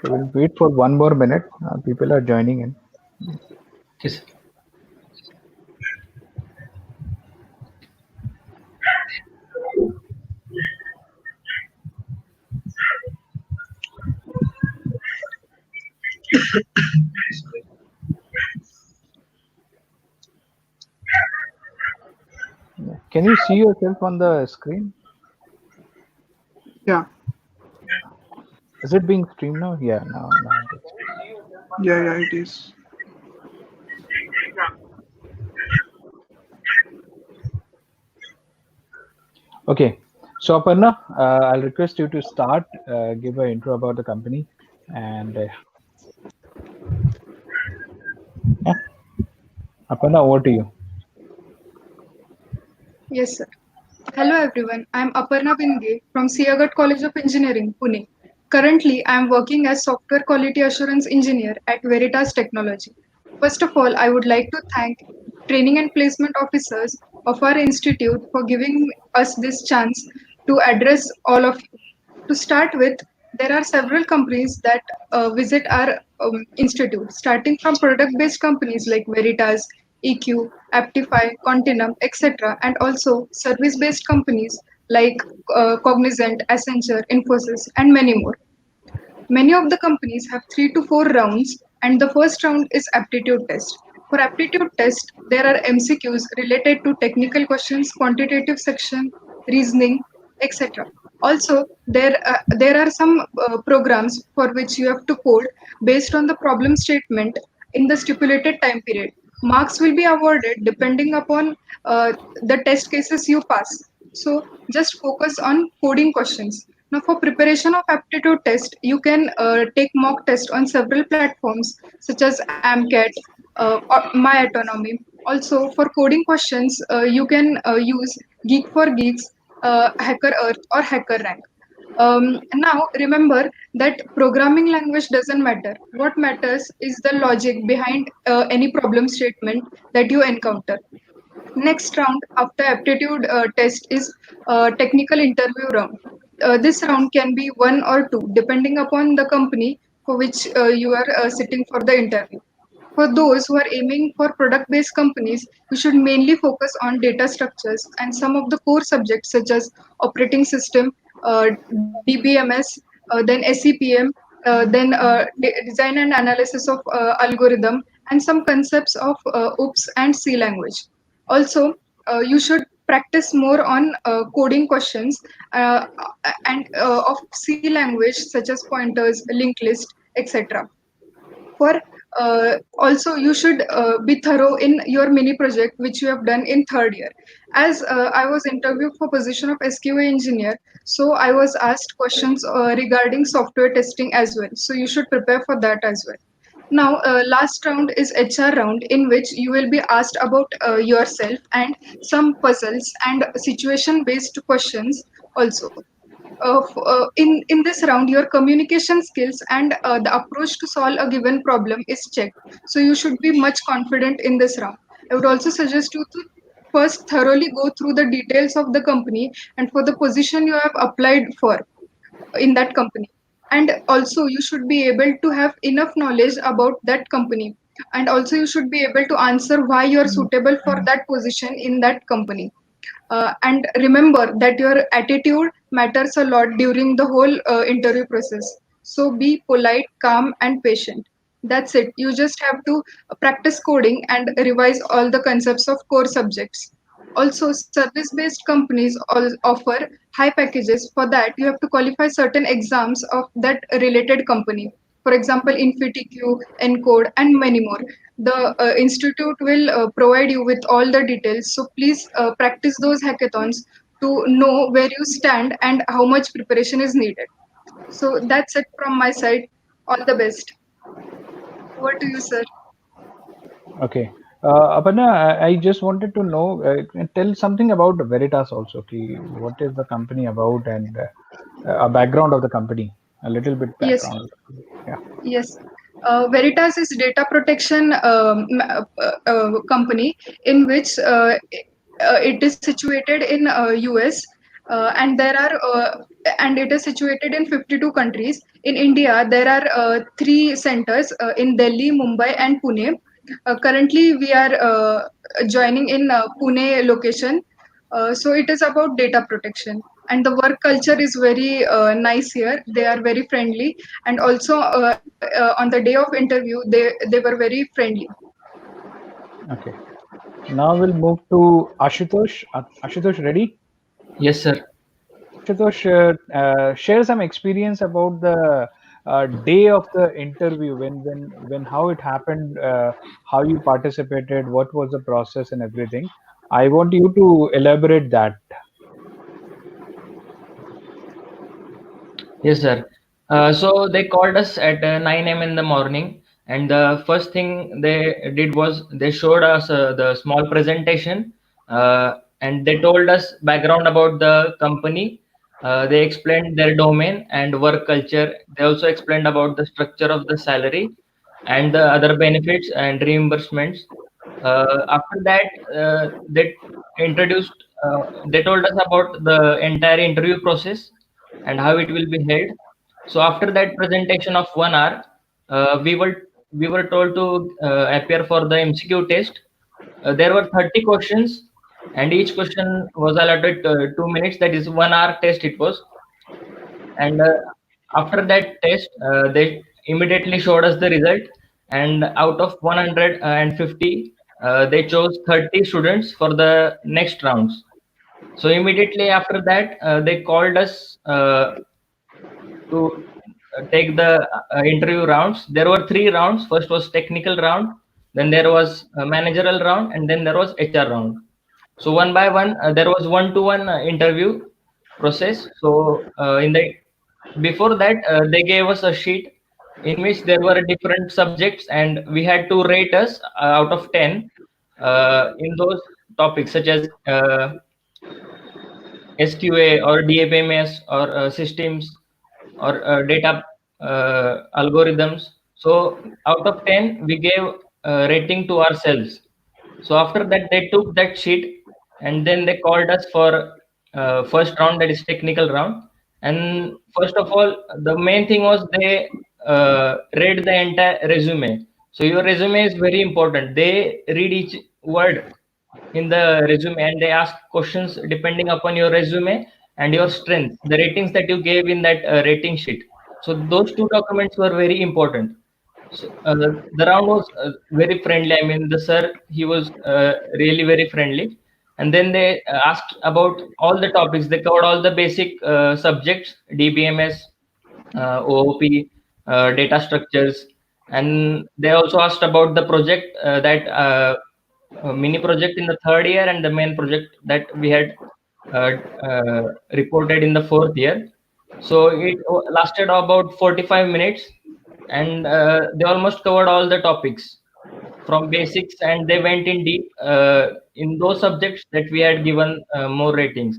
Okay, we'll wait for 1 more minute. People are joining in. Yes. Can you see yourself on the screen? Yeah, Is it being streamed now? Yeah, now it is. yeah, it is. Okay, so Aparna, I'll request you to start, give an intro about the company, and yeah, Aparna, over to you. Yes, sir. Hello everyone, I am Aparna Binde from Siagat College of Engineering, Pune. Currently, I am working as Software Quality Assurance Engineer at Veritas Technology. First of all, I would like to thank Training and Placement Officers of our institute for giving us this chance to address all of you. To start with, there are several companies that visit our institute, starting from product-based companies like Veritas, EQ, Aptify, Continuum, etc., and also service-based companies like Cognizant, Accenture, Infosys, and many more. Many of the companies have 3 to 4 rounds, and the first round is aptitude test. For aptitude test, there are MCQs related to technical questions, quantitative section, reasoning, etc. Also, there are some programs for which you have to code based on the problem statement in the stipulated time period. Marks will be awarded depending upon the test cases you pass. So just focus on coding questions. Now, for preparation of aptitude test, you can take mock test on several platforms such as AMCAT, or My Autonomy. Also, for coding questions, you can use Geek for Geeks, Hacker Earth, or Hacker Rank. Now, remember that programming language doesn't matter. What matters is the logic behind any problem statement that you encounter. Next round after aptitude test is technical interview round. This round can be one or two depending upon the company for which you are sitting for the interview. For those who are aiming for product-based companies, you should mainly focus on data structures and some of the core subjects such as operating system, DBMS, then SCPM, design and analysis of algorithm, and some concepts of OOPS and C language. Also, you should practice more on coding questions of C language such as pointers, linked list, etc. For also, you should be thorough in your mini project which you have done in third year. As I was interviewed for position of SQA engineer, so I was asked questions regarding software testing as well. So you should prepare for that as well. Now, last round is HR round, in which you will be asked about yourself and some puzzles and situation-based questions also. In this round, your communication skills and the approach to solve a given problem is checked. So you should be much confident in this round. I would also suggest you to first thoroughly go through the details of the company and for the position you have applied for in that company. And also you should be able to have enough knowledge about that company. And also you should be able to answer why you are suitable for that position in that company. And remember that your attitude matters a lot during the whole interview process. So be polite, calm, and patient. That's it. You just have to practice coding and revise all the concepts of core subjects. Also, service-based companies offer high packages. For that, you have to qualify certain exams of that related company. For example, InfinityQ, Encode, and many more. The institute will provide you with all the details. So please practice those hackathons to know where you stand and how much preparation is needed. So that's it from my side. All the best. Over to you, sir. Okay. Aparna, I just wanted to know, tell something about Veritas also. What is the company about and a background of the company, a little bit Yes, background. Yeah. yes. Veritas is data protection company in which it is situated in US, and there are and it is situated in 52 countries. In India, there are three centers in Delhi, Mumbai, and Pune. Currently, we are joining in Pune location. So it is about data protection, and the work culture is very nice here. They are very friendly, and also on the day of interview, they were very friendly. Okay. Now we'll move to Ashutosh. Ashutosh, ready? Yes, sir. Ashutosh, share some experience about the day of the interview, when how it happened, how you participated, what was the process and everything. I want you to elaborate that. Yes, sir. So they called us at 9 a.m. in the morning, and the first thing they did was they showed us the small presentation, and they told us background about the company. They explained their domain and work culture. They also explained about the structure of the salary and the other benefits and reimbursements. After that, introduced. They told us about the entire interview process and how it will be held. So after that presentation of 1 hour, we were told to appear for the MCQ test. There were 30 questions, and each question was allotted 2 minutes. That is 1 hour test it was. And after that test, they immediately showed us the result. And out of 150, they chose 30 students for the next rounds. So immediately after that, they called us to take the interview rounds. There were three rounds. First was technical round, then there was a managerial round, and then there was HR round. So one by one, there was one-to-one interview process. So in the before that, they gave us a sheet in which there were different subjects, and we had to rate us out of 10 in those topics such as SQA or DAPMS or systems or data algorithms. So out of 10, we gave rating to ourselves. So after that, they took that sheet and then they called us for first round, that is technical round. And first of all, the main thing was they read the entire resume. So your resume is very important. They read each word in the resume and they ask questions depending upon your resume and your strength, the ratings that you gave in that rating sheet. So those two documents were very important. So the round was very friendly. I mean, the sir, he was really very friendly. And then they asked about all the topics. They covered all the basic subjects, DBMS, OOP, data structures, and they also asked about the project that mini project in the third year and the main project that we had uh, uh, reported in the fourth year. So it lasted about 45 minutes, and they almost covered all the topics from basics, and they went in deep in those subjects that we had given more ratings.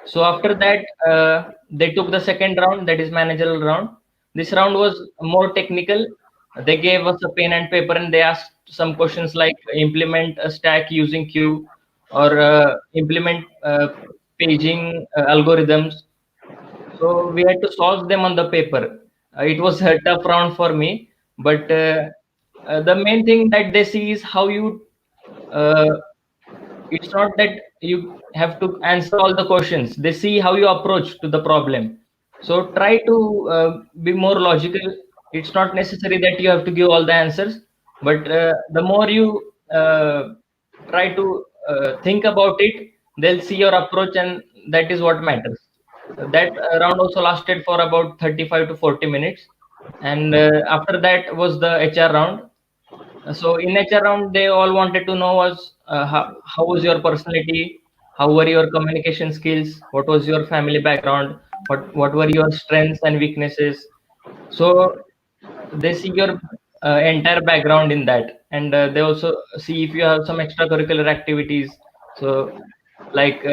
So after that, they took the second round, that is managerial round. This round was more technical. They gave us a pen and paper and they asked some questions like implement a stack using queue or implement paging algorithms. So we had to solve them on the paper. It was a tough round for me, but the main thing that they see is how you. Uh, it's not that you have to answer all the questions. They see how you approach to the problem. So try to be more logical. It's not necessary that you have to give all the answers, but the more you try to think about it, they'll see your approach, and that is what matters. That round also lasted for about 35 to 40 minutes, and after that was the HR round. So in HR round, they all wanted to know was how was your personality, how were your communication skills, what was your family background, what were your strengths and weaknesses. So they see your entire background in that, and they also see if you have some extracurricular activities. So like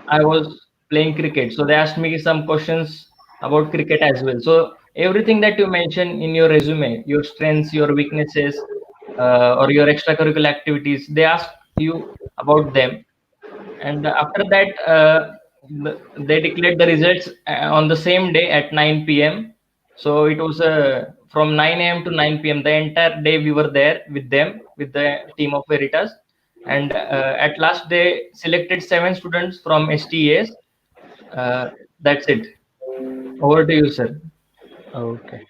I was playing cricket, so they asked me some questions about cricket as well. So everything that you mention in your resume, your strengths, your weaknesses, or your extracurricular activities, they ask you about them. And after that, they declared the results on the same day at 9 p.m. So it was from 9 a.m. to 9 p.m. The entire day we were there with them, with the team of Veritas. And at last they selected 7 students from STAs. That's it. Over to you, sir. Okay.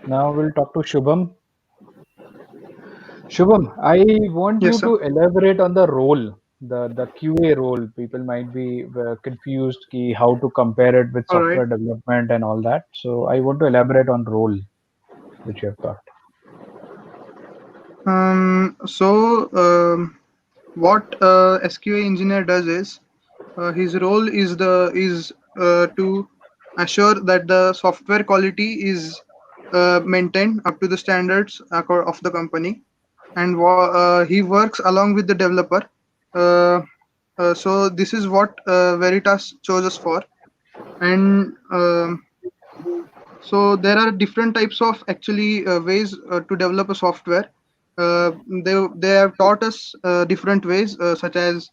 Now we'll talk to Shubham. Shubham, I want Yes, you sir. to elaborate on the role, the QA role. People might be confused ki how to compare it with All right. software development and all that. So I want to elaborate on role which you have got. So what SQA engineer does is his role is to assure that the software quality is maintained up to the standards of the company, and he works along with the developer. Uh, so this is what Veritas chose us for, and so there are different types of actually ways to develop a software. They have taught us different ways, such as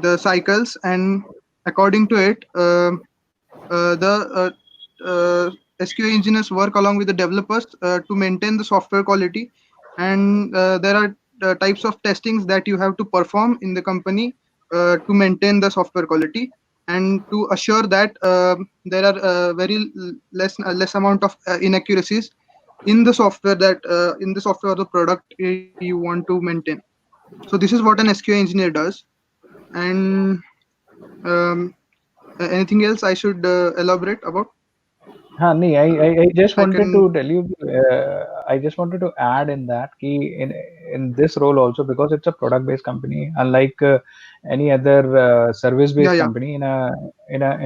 the cycles, and according to it, the SQA engineers work along with the developers to maintain the software quality, and there are types of testings that you have to perform in the company to maintain the software quality and to assure that there are less amount of inaccuracies in the software or the product you want to maintain. So this is what an SQA engineer does. And um, anything else I should elaborate about? Nee, I just I wanted to can. tell you, I just wanted to add in that key in this role also, because it's a product-based company, unlike any other Yeah, service-based yeah. company. In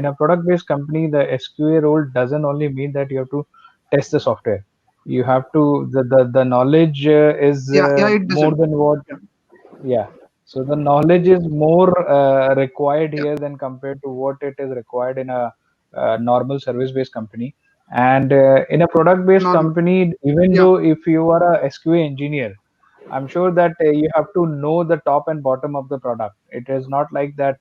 a product-based company, the SQA role doesn't only mean that you have to test the software. You have to the knowledge is Yeah, it more doesn't. than what. Yeah, Yeah. So the knowledge is more required yeah. here than compared to what it is required in a normal service-based company. And in a product-based Normal. company, even Yeah. though if you are a SQA engineer, I'm sure that you have to know the top and bottom of the product. It is not like that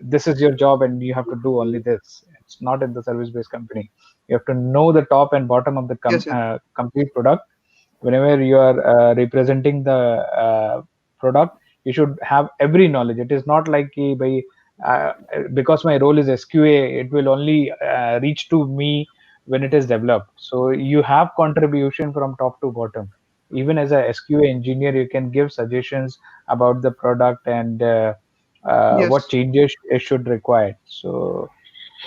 this is your job and you have to do only this. It's not in the service-based company. You have to know the top and bottom of the Yes, yes. complete product. Whenever you are representing the product, you should have every knowledge. It is not like by uh, because my role is SQA, it will only reach to me when it is developed. So you have contribution from top to bottom. Even as a SQA engineer, you can give suggestions about the product and what Yes. changes it should require. So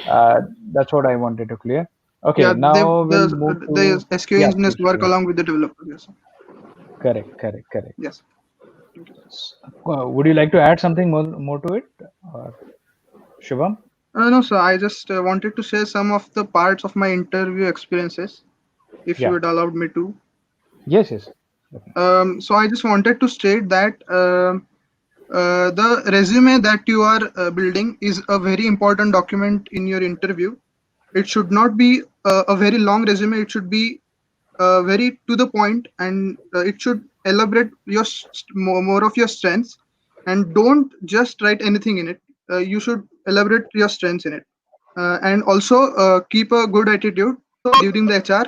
uh, that's what I wanted to clear. Okay, Yeah, now we'll move the to, SQA yeah, engineers please work go ahead. along with the developer. Yes. Correct, correct, correct. Yes. Thank you. Would you like to add something more to it, or Shubham? No, sir. I just wanted to share some of the parts of my interview experiences, if you Yeah. would allowed me to. Yes, yes. Definitely. So I just wanted to state that the resume that you are building is a very important document in your interview. It should not be a very long resume. It should be very to the point, and it should elaborate more of your strengths, and don't just write anything in it. You should elaborate your strengths in it, and also keep a good attitude during the HR.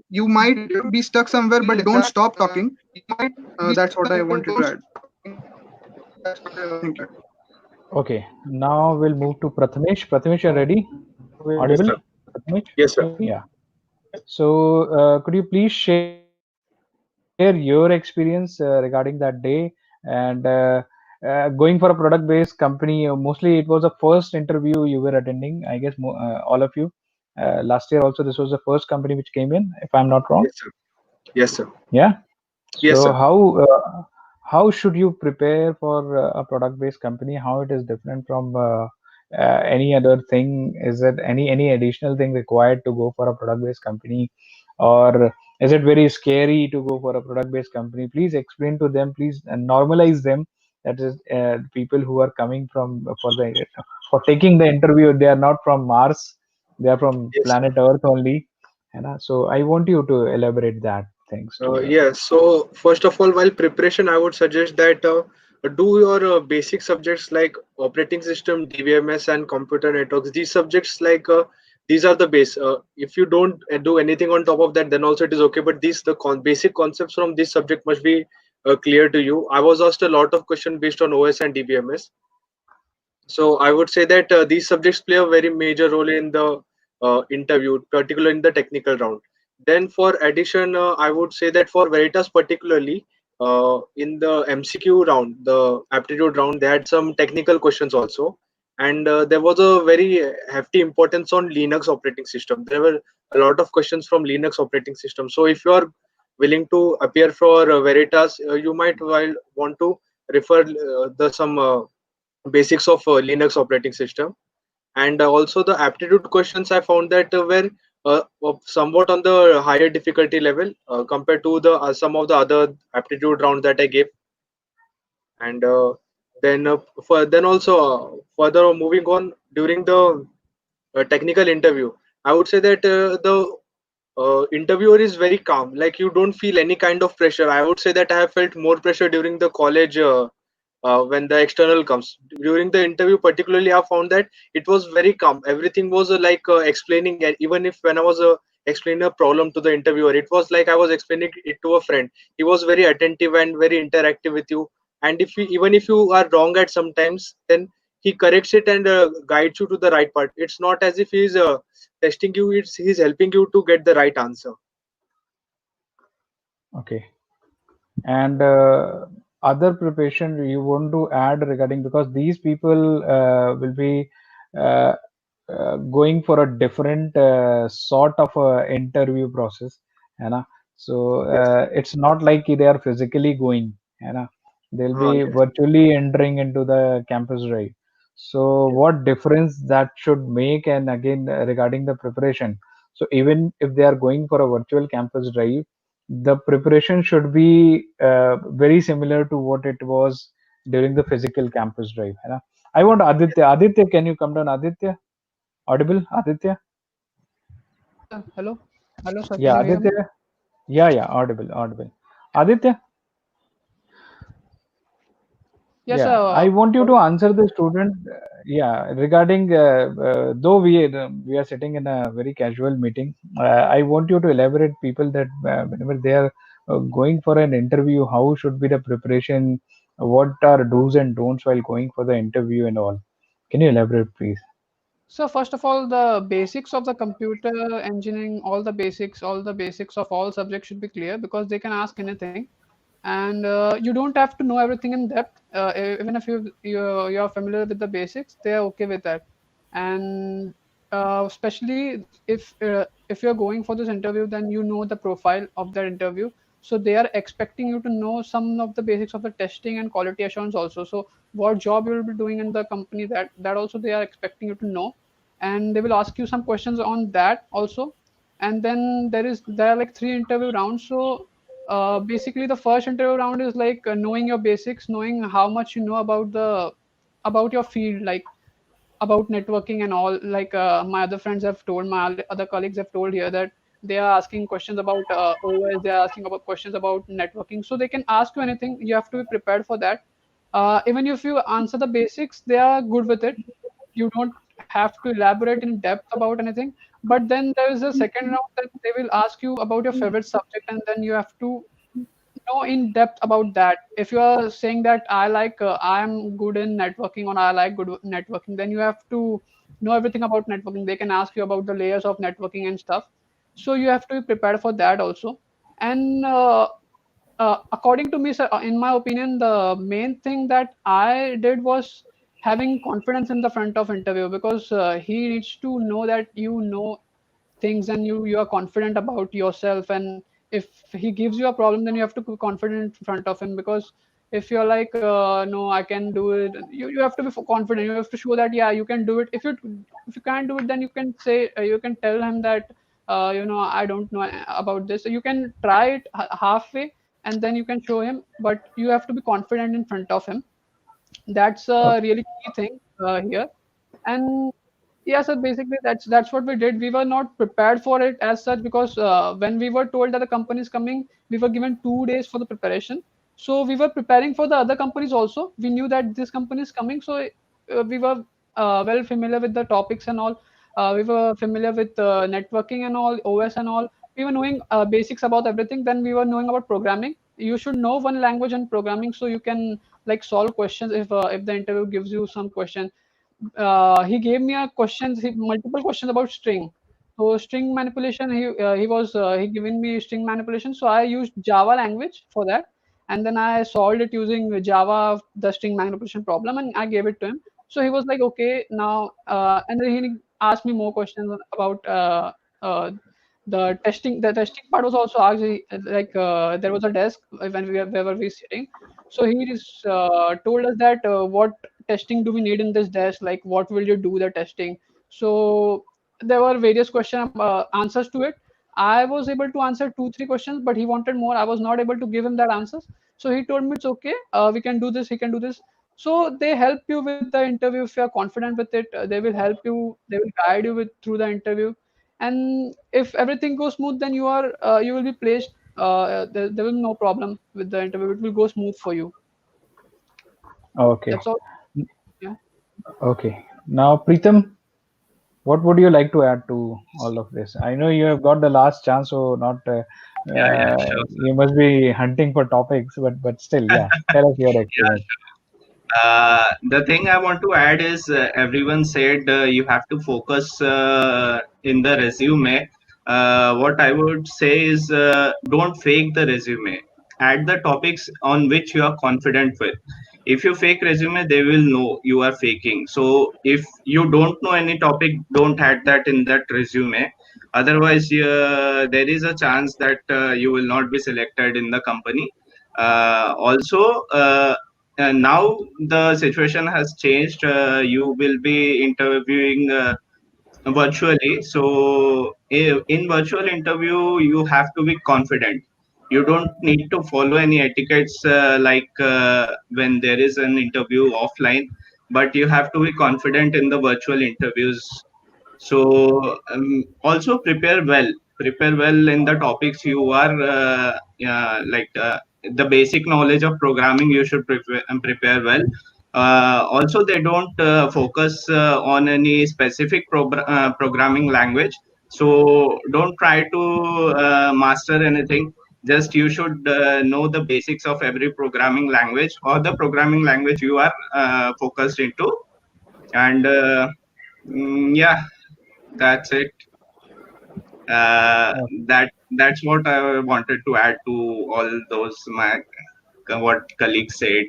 You might be stuck somewhere, but don't stop talking. That's what I wanted to add. Thank you. Okay. Now we'll move to Prathamesh. Prathamesh, you're ready? Yes, Audible? sir. Prathamesh? Yes, sir. Yeah. So could you please share your experience regarding that day and going for a product-based company? Mostly it was the first interview you were attending, I guess, all of you. Last year also, this was the first company which came in, if I'm not wrong. Yes, sir. Yes, sir. Yeah. Yes, So sir. how should you prepare for a product-based company? How it is different from any other thing? Is it any additional thing required to go for a product-based company, or is it very scary to go for a product-based company? Please explain to them. Please normalize them. That is, people who are coming from for taking the interview. They are not from Mars. They are from Yes, sir. planet Earth only. So I want you to elaborate that things to them. Yeah. So first of all, while preparation, I would suggest that do your basic subjects like operating system, DVMS, and computer networks. These subjects these are the base. If you don't do anything on top of that, then also it is okay. But these basic concepts from this subject must be clear to you. I was asked a lot of questions based on OS and DBMS. So I would say that these subjects play a very major role in the interview, particularly in the technical round. Then for addition, I would say that for Veritas particularly, in the MCQ round, the aptitude round, they had some technical questions also. And there was a very hefty importance on Linux operating system. There were a lot of questions from Linux operating system. So if you are willing to appear for Veritas, you might want to refer the some basics of Linux operating system. And also the aptitude questions, I found that were somewhat on the higher difficulty level compared to the some of the other aptitude rounds that I gave. And then for then also further moving on during the technical interview, I would say that the interviewer is very calm. Like you don't feel any kind of pressure. I would say that I have felt more pressure during the college when the external comes. During the interview particularly, I found that it was very calm. Everything was explaining, and even if when I was explaining a problem to the interviewer, it was like I was explaining it to a friend. He was very attentive and very interactive with you. And if you, even if you are wrong at sometimes, then he corrects it and guides you to the right part. It's not as if he's testing you, it's he's helping you to get the right answer. Okay. And other preparation you want to add regarding, because these people will be uh, going for a different sort of interview process, you know. So Yes. it's not like they are physically going, you know. They'll be Yes. virtually entering into the campus drive. So Yes. what difference that should make? And again, regarding the preparation, so even if they are going for a virtual campus drive, the preparation should be very similar to what it was during the physical campus drive, you know. I want Aditya. Aditya, can you come down? Aditya, audible? Aditya? Yes, sir. Hello. Hello, sir. Yeah, Can you hear me? Aditya. Yeah, yeah, audible, audible. Aditya, Yes, yeah, I sir. want you to answer the student. Yeah, regarding though we are sitting in a very casual meeting, I want you to elaborate people that whenever they are going for an interview, how should be the preparation, what are do's and don'ts while going for the interview and all. Can you elaborate, please? So first of all, the basics of the computer engineering, all the basics of all subjects should be clear because they can ask anything, and you don't have to know everything in depth. Even if you're familiar with the basics, they are okay with that. And especially if you're going for this interview, then you know the profile of that interview. So they are expecting you to know some of the basics of the testing and quality assurance also. So what job you will be doing in the company, that also they are expecting you to know, and they will ask you some questions on that also. And then there are like 3 interview rounds. So basically the first interview round is like knowing your basics, knowing how much you know about your field, like about networking and all. Like my other friends have told, my other colleagues have told here that they are asking questions about OS, they are asking about questions about networking. So they can ask you anything. You have to be prepared for that. Even if you answer the basics, they are good with it. You don't have to elaborate in depth about anything. But then there is a second round that they will ask you about your favorite subject, and then you have to know in depth about that. If you are saying that I'm good in networking or I like good networking, then you have to know everything about networking. They can ask you about the layers of networking and stuff. So you have to be prepared for that also. And according to me, sir, in my opinion, the main thing that I did was having confidence in the front of interview, because he needs to know that you know things and you are confident about yourself. And if he gives you a problem, then you have to be confident in front of him, because if you're like no, I can do it, you have to be confident. You have to show that yeah, you can do it. If you can't do it, then you can say you can tell him that I don't know about this. So you can try it halfway, and then you can show him, but you have to be confident in front of him. That's Oh, a really key thing here. And yeah, so basically that's what we did. We were not prepared for it as such, because when we were told that the company is coming, we were given 2 days for the preparation. So we were preparing for the other companies also. We knew that this company is coming, so we were well familiar with the topics and all. We were familiar with networking and all, OS and all. We were knowing basics about everything. Then we were knowing about programming. You should know one language in programming so you can like solve questions if the interview gives you some question. He gave me a questions, multiple questions about string. So string manipulation, he given me string manipulation. So I used Java language for that, and then I solved it using Java, the string manipulation problem, and I gave it to him. So he was like, okay, now, and then he asked me more questions about the testing. The testing part was also asked, like there was a desk when where were we sitting. So he just told us that what testing do we need in this desk? Like, what will you do the testing? So there were various answers to it. I was able to answer 2 3 questions, but he wanted more. I was not able to give him that answers. So he told me it's okay. We can do this. He can do this. So they help you with the interview if you are confident with it. They will help you. They will guide you with through the interview. And if everything goes smooth, then you will be placed. There will be no problem with the interview. It will go smooth for you. Okay. That's all. Yeah. Okay. Now, Preetham, what would you like to add to all of this? I know you have got the last chance, so not Yeah, sure, you must be hunting for topics, but still, sir. yeah. Tell us your Yeah, experience. the thing I want to add is everyone said you have to focus in the resume. What I would say is don't fake the resume. Add the topics on which you are confident with. If you fake resume, they will know you are faking. So if you don't know any topic, don't add that in that resume. Otherwise, there is a chance that you will not be selected in the company. Also, now the situation has changed. You will be interviewing virtually. So in virtual interview, you have to be confident. You don't need to follow any etiquettes like when there is an interview offline, but you have to be confident in the virtual interviews. So also prepare well in the topics you are like the basic knowledge of programming you should prepare well. Also they don't focus on any specific programming language, so don't try to master anything. Just you should know the basics of every programming language or the programming language you are focused into. And yeah, that's it. uh, Okay. that's what I wanted to add to all those my what colleagues said.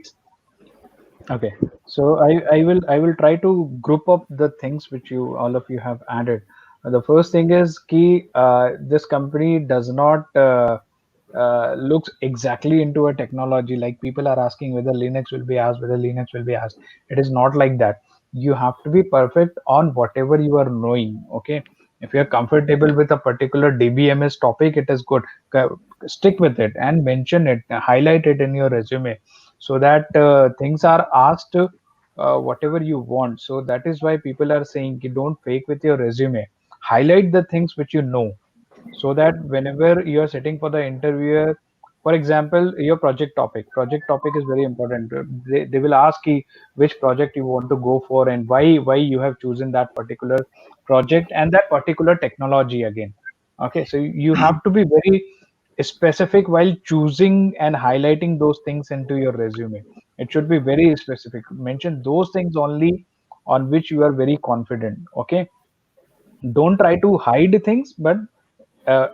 Okay. So I will try to group up the things which you all of you have added. The first thing is key. This company does not looks exactly into a technology. Like people are asking whether Linux will be asked, whether Linux will be asked. It is not like that. You have to be perfect on whatever you are knowing. Okay. If you are comfortable with a particular DBMS topic, it is good. Stick with it and mention it, highlight it in your resume, so that things are asked whatever you want. So that is why people are saying ki don't fake with your resume. Highlight the things which you know, so that whenever you are sitting for the interviewer, for example, your project topic is very important. They will ask you which project you want to go for and why you have chosen that particular project and that particular technology again. Okay, so you have to be very specific while choosing and highlighting those things into your resume. It should be very specific. Mention those things only on which you are very confident. Okay, don't try to hide things, but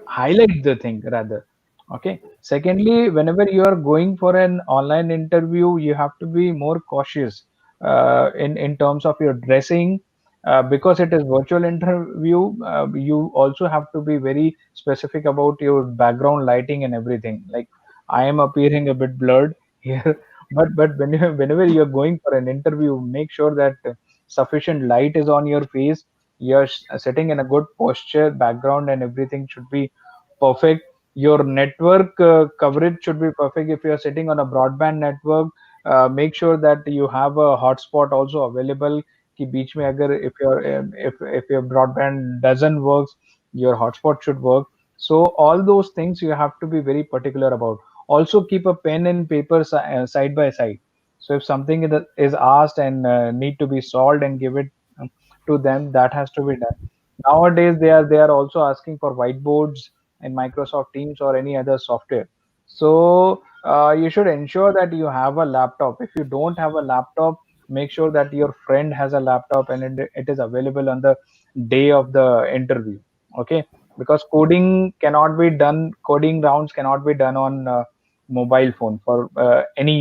highlight the thing rather. Okay, secondly, whenever you are going for an online interview, you have to be more cautious in terms of your dressing, because it is virtual interview. You also have to be very specific about your background lighting and everything. Like, I am appearing a bit blurred here, but whenever you're going for an interview, make sure that sufficient light is on your face. You're sitting in a good posture, background and everything should be perfect. Your network coverage should be perfect. If you are sitting on a broadband network, make sure that you have a hotspot also available. कि बीच में अगर if your broadband doesn't work, your hotspot should work. So all those things you have to be very particular about. also keep a pen and paper side by side. So if something is asked and need to be solved and give it um, to them, that has to be done. Nowadays they are also asking for whiteboards in Microsoft Teams or any other software. So you should ensure that you have a laptop. If you don't have a laptop, make sure that your friend has a laptop and it is available on the day of the interview. Okay, because coding rounds cannot be done on mobile phone for any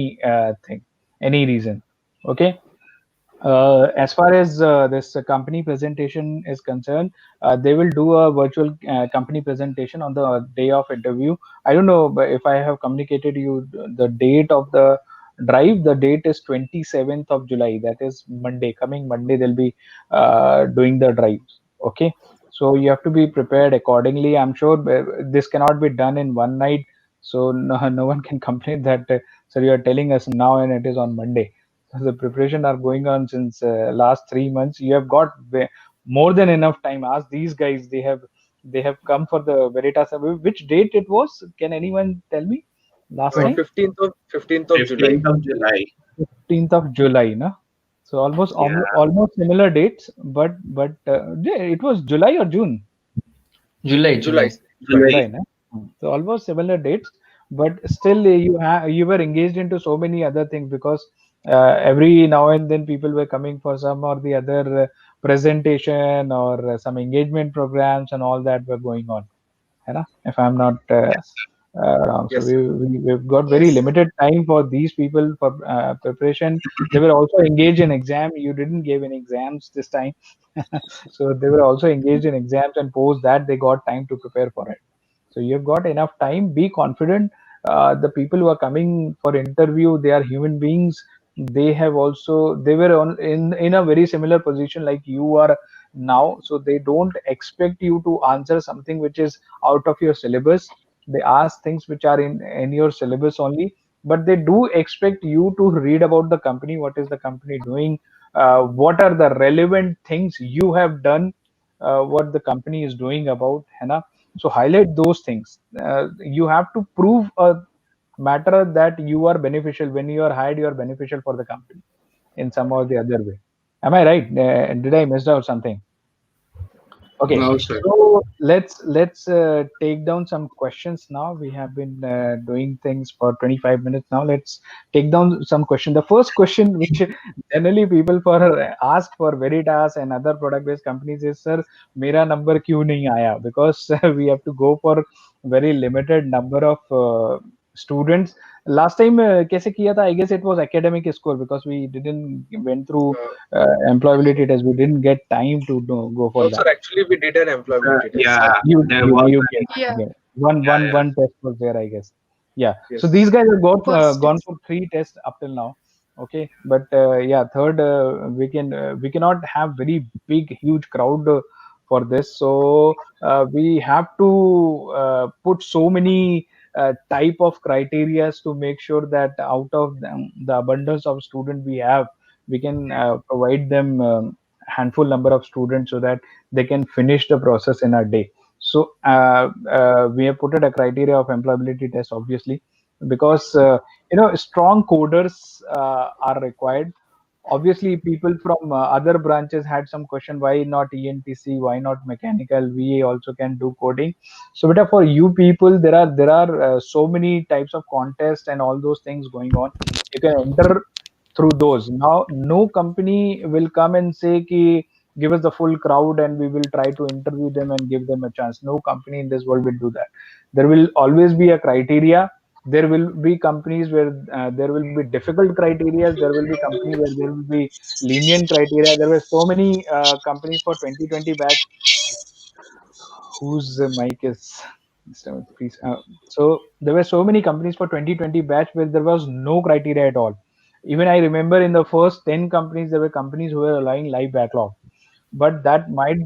thing, any reason. Okay. As far as this company presentation is concerned, they will do a virtual company presentation on the day of interview. I don't know but if I have communicated you the date of the drive. The date is 27th of July. That is Monday, coming Monday. They'll be doing the drives. Okay, so you have to be prepared accordingly. I'm sure this cannot be done in one night. So no one can complain that sir, you are telling us now and it is on Monday. The preparation are going on since last 3 months. You have got more than enough time. Ask these guys. They have come for the Veritas. Which date it was? Can anyone tell me? Last time, 15th of July. 15th of July. 15th of July, no? So almost Yeah. almost similar dates, but yeah, it was July or June. July, July. July. July. July. July, no? So almost similar dates, but still you were engaged into so many other things because every now and then people were coming for some or the other presentation or some engagement programs and all that were going on. है ना? If I'm not wrong. So Yes. we've got very Yes. limited time for these people for preparation. They were also engaged in exam. You didn't give any exams this time. So they were also engaged in exams, and post that they got time to prepare for it. So you've got enough time. Be confident. The people who are coming for interview, they are human beings. They were in a very similar position like you are now. So they don't expect you to answer something which is out of your syllabus. They ask things which are in your syllabus only, but they do expect you to read about the company. What is the company doing? What are the relevant things you have done? What the company is doing about, है ना? So highlight those things. You have to prove a matter that you are beneficial. When you are hired, you are beneficial for the company in some or the other way. Am I right? Did I miss out something? Okay, No, sir. so let's take down some questions now. We have been doing things for 25 minutes now. Let's take down some questions. The first question, which generally people for ask for Veritas and other product-based companies, is sir, मेरा number क्यों नहीं आया? Because we have to go for very limited number of students. Last time कैसे किया था? I guess it was academic score because we didn't went through Uh, employability test. We didn't get time to go for no, that. sir. Actually, we did an employability test, Yeah, sir. there was You an, get Yeah. yeah. One yeah, one yeah. one test was there, I guess. Yeah. So Yes. these guys have First gone test. for 3 tests up till now. Okay, but yeah, third we cannot have very big huge crowd for this. So we have to put so many type of criterias to make sure that out of the abundance of student we have, we can provide them handful number of students so that they can finish the process in a day. So we have put it a criteria of employability test, obviously, because strong coders are required. Obviously, people from other branches had some question: why not ENTC? Why not mechanical? VA also can do coding. So, beta, for you people, there are so many types of contests and all those things going on. You can enter through those. Now, no company will come and say, "Ki give us the full crowd and we will try to interview them and give them a chance." No company in this world will do that. There will always be a criteria. There will be companies where there will be difficult criteria. There will be company where there will be lenient criteria. There were so many companies for 2020 batch whose mic is please. So there were so many companies for 2020 batch where there was no criteria at all. Even I remember in the first 10 companies, there were companies who were allowing live backlog, but that might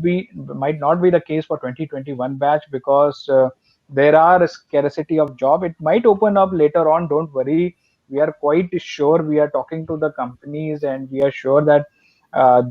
not be the case for 2021 batch because there are a scarcity of job. It might open up later on, don't worry. We are quite sure. We are talking to the companies and we are sure that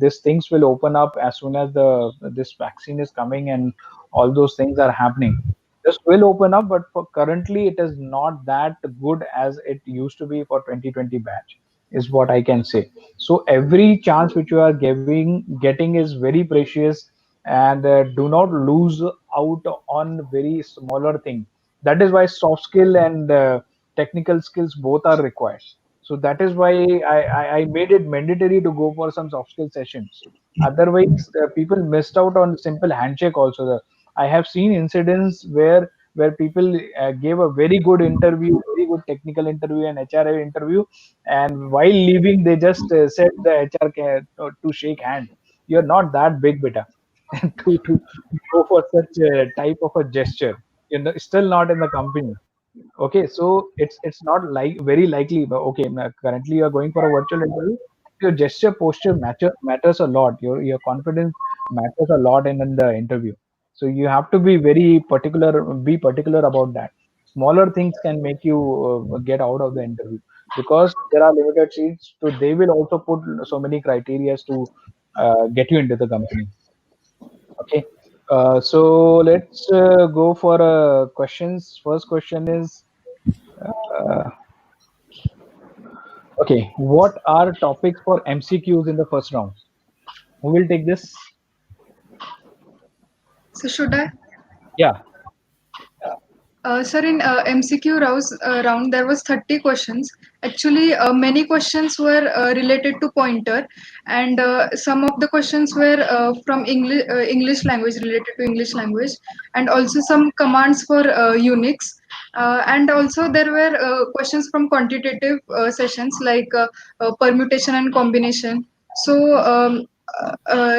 these things will open up as soon as the this vaccine is coming and all those things are happening. This will open up, but for currently it is not that good as it used to be for 2020 batch, is what I can say. So every chance which you are getting is very precious, and do not lose out on very smaller thing. That is why soft skill and technical skills both are required. So that is why I made it mandatory to go for some soft skill sessions. Otherwise, people missed out on simple handshake also. I have seen incidents where people gave a very good interview, very good technical interview and HR interview, and while leaving, they just said the HR to shake hand. You're not that big, beta, to go for such a type of a gesture. You're still not in the company. Okay, so it's not like very likely, but okay, currently you're going for a virtual interview. Your gesture posture matters a lot. Your confidence matters a lot in the interview. So you have to be very particular, be particular about that. Smaller things can make you get out of the interview, because there are limited seats, so they will also put so many criteria to get you into the company. Okay, so let's go for questions. First question is, uh, okay, what are topics for MCQs in the first round? Who will take this? So should I? Yeah, Sir, in MCQ round, there was 30 questions. Actually, many questions were related to pointer, and some of the questions were from English language, related to English language, and also some commands for Unix. And also there were questions from quantitative sessions like permutation and combination. So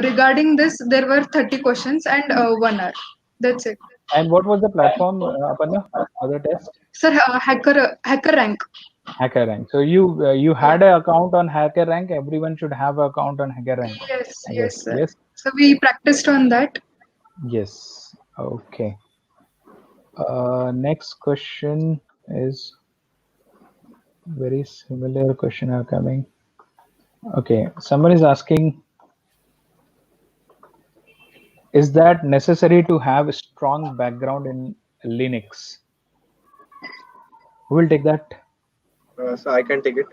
regarding this, there were 30 questions and 1 hour. That's it. and what was the platform, Aparna, for the test? Sir, hacker rank. Hacker Rank. So you Yeah. had an account on Hacker Rank. Everyone should have an account on Hacker Rank, Yes, I yes, guess. sir. Yes, So we practiced on that. yes. Okay. Next question is very similar question are coming. Okay, someone is asking, is that necessary to have a strong background in Linux? Who will take that? So I can take it.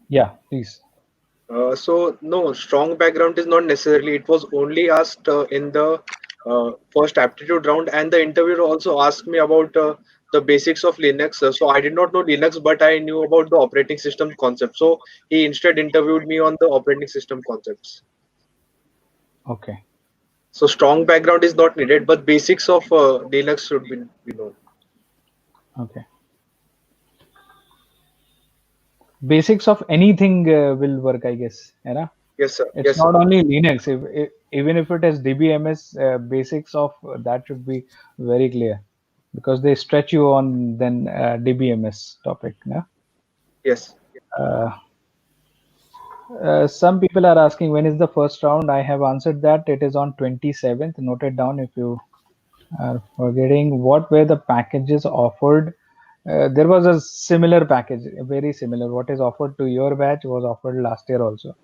Yeah, please. So no, strong background is not necessarily. It was only asked in the first aptitude round, and the interviewer also asked me about the basics of Linux. So I did not know Linux, but I knew about the operating system concept. So he instead interviewed me on the operating system concepts. Okay. So strong background is not needed, but basics of Linux should be known. Okay. Basics of anything will work, I guess. You know? Yes, sir. It's Yes, sir. not only Linux. Even if it is DBMS, basics of that should be very clear, because they stretch you on then DBMS topic. Yeah? Yes. Uh, some people are asking when is the first round. I have answered that. It is on 27th. Note it down if you are forgetting. What were the packages offered? There was a similar package, very similar. What is offered to your batch was offered last year also.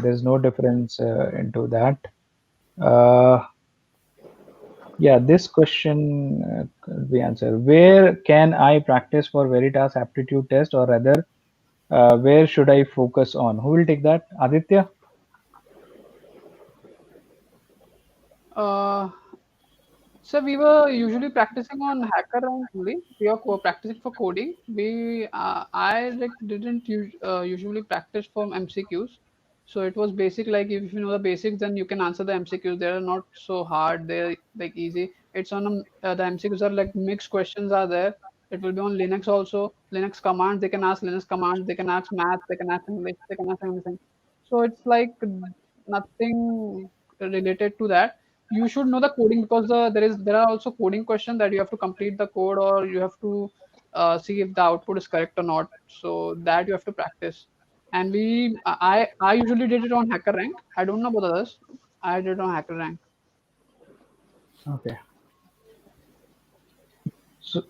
There's no difference into that. Uh, yeah, this question could be answered. Where can I practice for Veritas aptitude test, or rather, where should I focus on? Who will take that? Aditya? Uh, So we were usually practicing on HackerRank only. We are practicing for coding. I like didn't usually practice from MCQs. So it was basic. Like if you know the basics, then you can answer the MCQs. They are not so hard. They're like easy. It's on the MCQs are like mixed questions are there. It will be on Linux also. Linux commands. They can ask Linux commands. They can ask math. They can ask English. They can ask anything. So it's like nothing related to that. You should know the coding because there are also coding questions that you have to complete the code or you have to see if the output is correct or not. So that you have to practice. And I usually did it on HackerRank. I don't know about others. I did it on HackerRank. Okay. So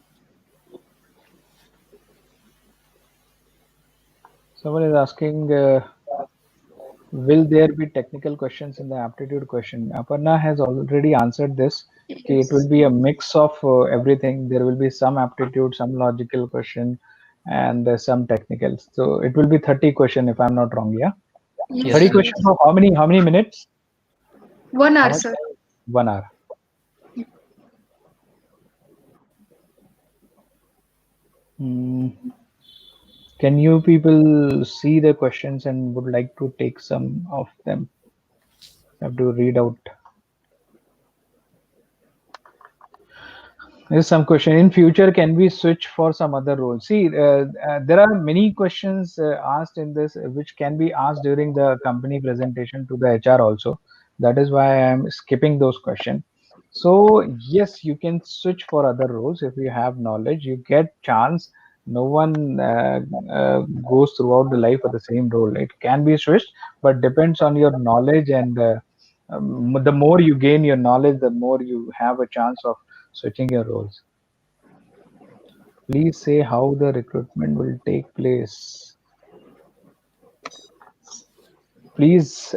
someone is asking, will there be technical questions in the aptitude question? Aparna has already answered this. Okay, it will be a mix of everything. There will be some aptitude, some logical question, and some technical. So it will be 30 question if I'm not wrong. Yeah, Yes, 30 Yes. sir. question Yes. for how many minutes? 1 hour, How much sir. time? 1 hour. Hmm. Can you people see the questions and would like to take some of them? I have to read out. There's some question in future. Can we switch for some other role? See, there are many questions asked in this, which can be asked during the company presentation to the HR also. That is why I am skipping those questions. So yes, you can switch for other roles if you have knowledge. You get chance. No one goes throughout the life of the same role. It can be switched, but depends on your knowledge and the more you gain your knowledge, the more you have a chance of switching your roles. Please say how the recruitment will take place. Please,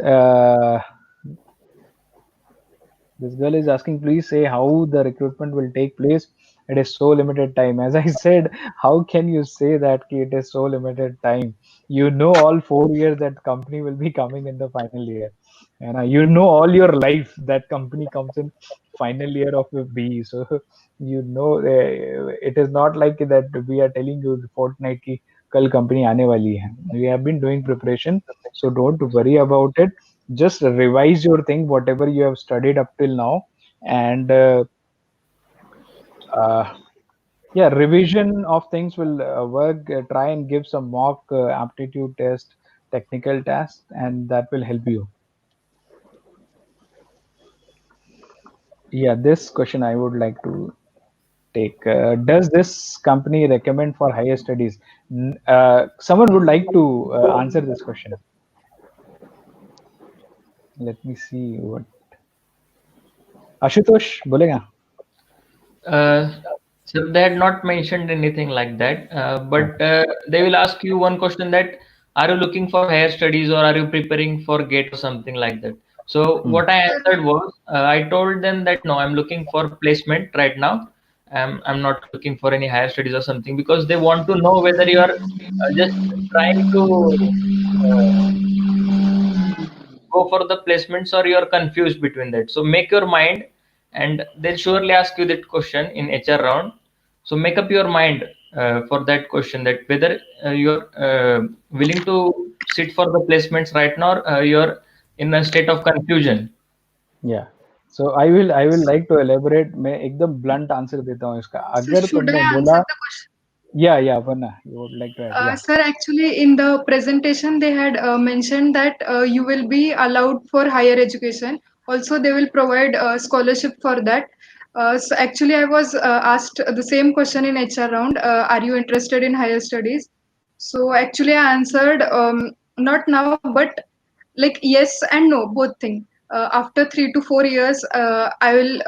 this girl is asking, please say how the recruitment will take place. It is so limited time. As I said, how can you say that it is so limited time? You know, all 4 years that company will be coming in the final year, and you know all your life that company comes in final year of a B. So you know, it is not like that we are telling you the fortnight ki kal company aane wali hai. We have been doing preparation, so don't worry about it. Just revise your thing whatever you have studied up till now, and uh, yeah, revision of things will work. Try and give some mock aptitude test, technical test, and that will help you. Yeah, this question I would like to take. Does this company recommend for higher studies? Someone would like to answer this question. Let me see what Ashutosh bolega. Uh, so they had not mentioned anything like that, but they will ask you one question that are you looking for higher studies or are you preparing for GATE or something like that. So Hmm. what I answered was I told them that no, I'm looking for placement right now. I'm not looking for any higher studies or something because they want to know whether you are just trying to go for the placements or you're confused between that. So make your mind, and they'll surely ask you that question in HR round. So make up your mind for that question, that whether you're willing to sit for the placements right now, or you're in a state of confusion. Yeah. So I will like to elaborate. मैं एकदम blunt answer देता हूँ इसका. So अगर should तुमने I answer बोला, the question? yeah, Vanna, you would like to add, yeah. Sir, actually, in the presentation, they had mentioned that you will be allowed for higher education. Also, they will provide scholarship for that. So, actually, I was asked the same question in HR round. Are you interested in higher studies? So, actually, I answered not now, but like yes and no, both thing. After 3 to 4 years, I will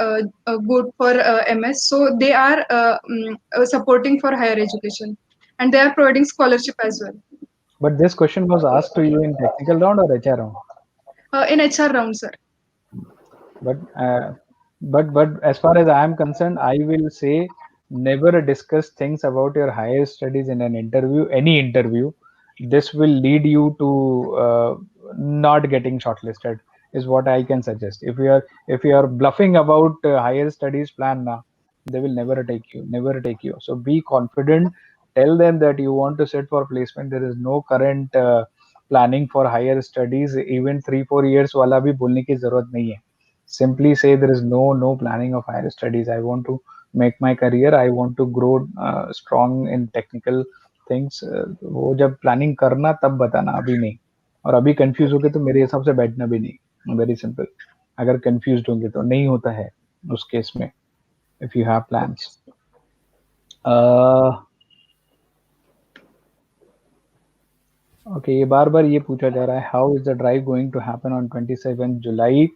go for MS. So, they are supporting for higher education, and they are providing scholarship as well. But this question was asked to you in technical round or HR round? In HR round, sir. But but as far as I am concerned, I will say never discuss things about your higher studies in an interview, any interview. This will lead you to not getting shortlisted, is what I can suggest. If you are bluffing about higher studies plan now, they will never take you. So be confident. Tell them that you want to sit for placement. There is no current planning for higher studies. Even 3 4 years वाला भी बोलने की जरूरत नहीं है. Simply say there is no planning of higher studies. I want to make my career. I want to grow strong in technical things. वो जब planning करना तब बताना, अभी नहीं. और अभी कंफ्यूज हो गए तो मेरे हिसाब से बैठना भी नहीं. Very simple. अगर कंफ्यूज होंगे तो नहीं होता है उस केस में. If you have plans. Okay, ये बार बार ये पूछा जा रहा है, how is the drive going to happen on 27 July.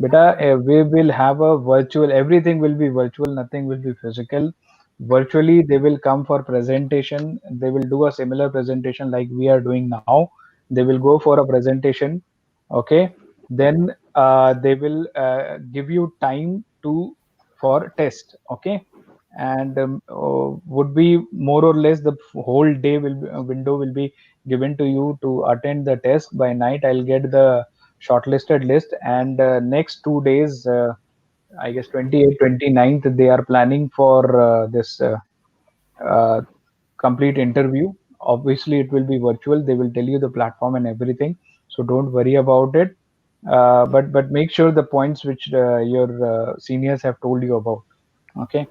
बेटा, we will have a virtual, everything will be virtual, nothing will be physical. Virtually they will come for presentation. They will do a similar presentation like we are doing now. They will go for a presentation. Okay, then they will give you time to for test. Okay, and would be more or less the whole day will be, window will be given to you to attend the test. By night I'll get the shortlisted list, and next 2 days, I guess 28th 29th, they are planning for this uh, complete interview. Obviously it will be virtual, they will tell you the platform and everything, so don't worry about it. But make sure the points which your seniors have told you about. Okay.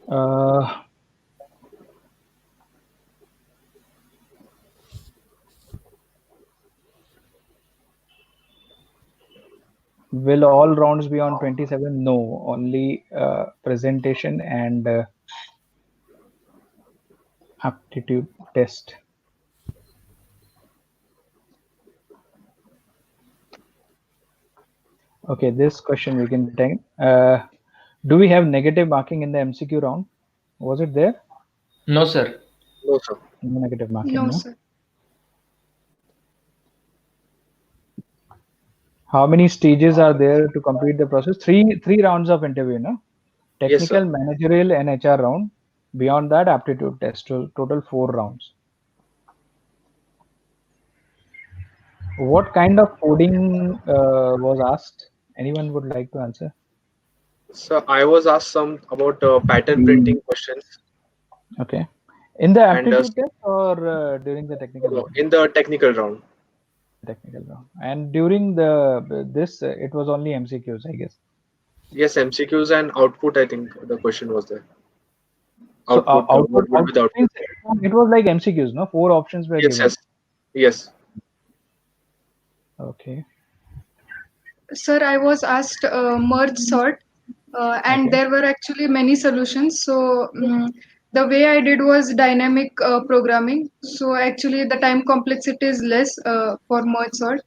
uh, will all rounds be on 27? No, only presentation and aptitude test. Okay, this question we can take. Do we have negative marking in the MCQ round? Was it there? No, sir. No, sir. No negative marking, No, no? sir. How many stages are there to complete the process? Three rounds of interview, no? Yes, sir. Technical, managerial, and HR round. Beyond that, aptitude test. Total 4 rounds. What kind of coding was asked? Anyone would like to answer? So I was asked some about pattern printing questions, Okay. In the and aptitude test or during the technical no, round? in the technical round. Technical round. And during the this, it was only MCQs, I guess. Yes, MCQs and output. I think the question was there. So Output. output What would be the output output? means it was like MCQs, no? 4 options were Yes, given. yes, yes. Okay. Sir, I was asked merge sort, and Okay. there were actually many solutions. So the way I did was dynamic programming. So actually, the time complexity is less for merge sort.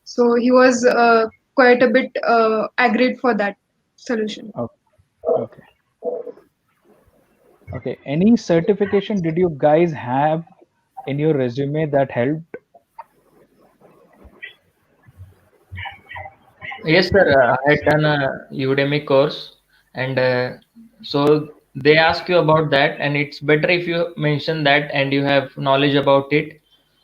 So he was quite a bit agreed for that solution. Okay. Okay. Okay. Any certification did you guys have in your resume that helped? Yes, sir. I had done a Udemy course, and so they ask you about that, and it's better if you mention that and you have knowledge about it.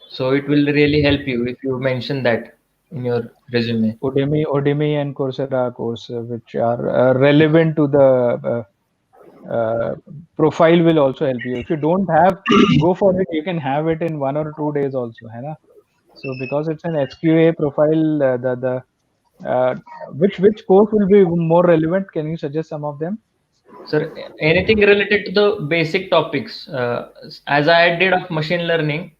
So it will really help you if you mention that in your resume. Udemy and Coursera course, which are relevant to the profile, will also help you. If you don't have, go for it. You can have it in 1 or 2 days also, है ना? So because it's an SQA profile, the which course will be more relevant? Can you suggest some of them? Sir, anything related to the basic topics, as I did of machine learning.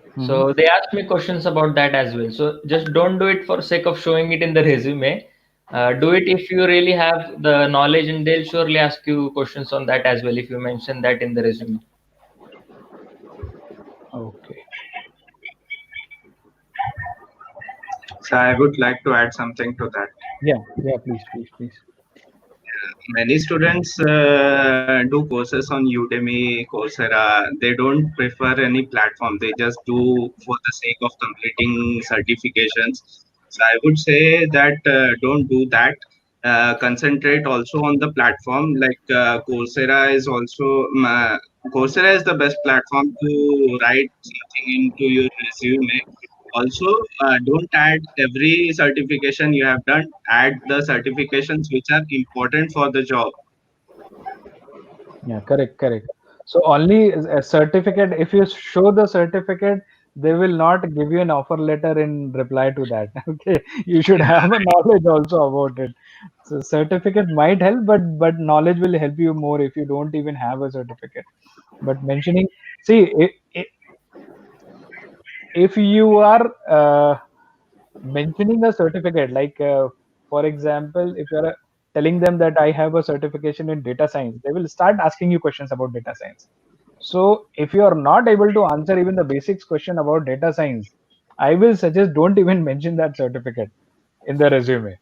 Mm-hmm. So they asked me questions about that as well. So just don't do it for sake of showing it in the resume. Do it if you really have the knowledge, and they'll surely ask you questions on that as well if you mention that in the resume. Okay. So I would like to add something to that. Yeah. Yeah. Please. Please. Please. Many students do courses on Udemy, Coursera. They don't prefer any platform. They just do for the sake of completing certifications. So I would say that don't do that. Concentrate also on the platform. Like Coursera is also Coursera is the best platform to write something into your resume. Also, don't add every certification you have done. Add the certifications which are important for the job. Yeah, correct, correct. So only a certificate, if you show the certificate, they will not give you an offer letter in reply to that. Okay, you should have a knowledge also about it. So certificate might help, but knowledge will help you more if you don't even have a certificate. But mentioning, see, if you are mentioning a certificate, like for example, if you're telling them that I have a certification in data science, they will start asking you questions about data science. So if you are not able to answer even the basics question about data science, I will suggest don't even mention that certificate in the resume. True.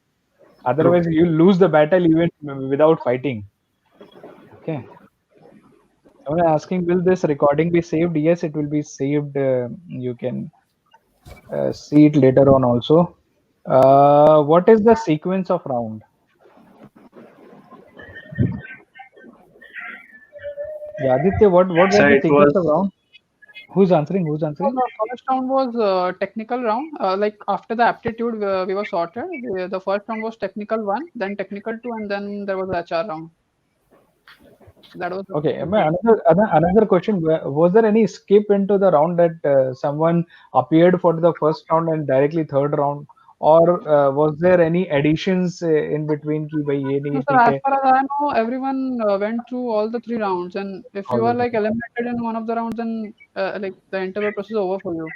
Otherwise you lose the battle even without fighting. Okay. Someone asking, will this recording be saved? Yes, it will be saved. You can see it later on also. What is the sequence of round? Yeah, Aditya, what was So the it sequence of was round? Who's answering? Who's So answering? the first round was technical round. Like after the aptitude, we were sorted. The first round was technical one, then technical two, and then there was the HR round. That was the Okay, first round. another question. Was there any skip into the round that someone appeared for the first round and directly third round, or was there any additions in between? Ki bhai ye No, nahi sir, theek as hai, far as I know, everyone went through all the three rounds, and if you all are the like three. eliminated in one of the rounds, then like the interview process is over for you.